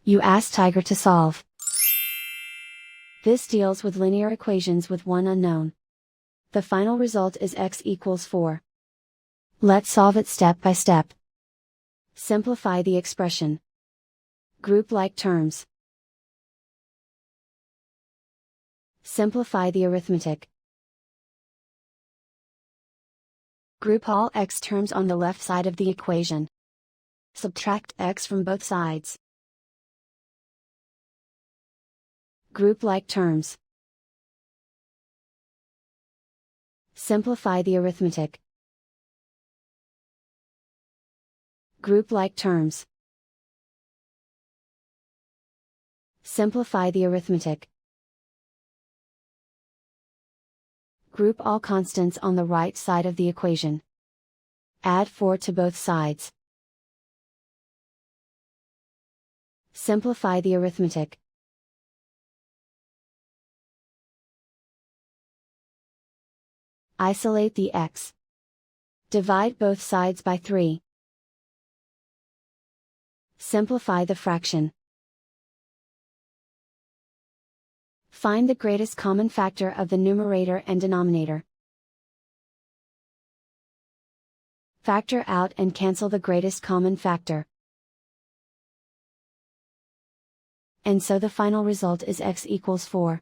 You ask Tiger to solve. This deals with linear equations with one unknown. The final result is x equals 4. Let's solve it step by step. Simplify the expression. Group like terms. Simplify the arithmetic. Group all x terms on the left side of the equation. Subtract x from both sides. Group like terms. Simplify the arithmetic. Group like terms. Simplify the arithmetic. Group all constants on the right side of the equation. Add 4 to both sides. Simplify the arithmetic. Isolate the x. Divide both sides by 3. Simplify the fraction. Find the greatest common factor of the numerator and denominator. Factor out and cancel the greatest common factor. And so the final result is x equals 4.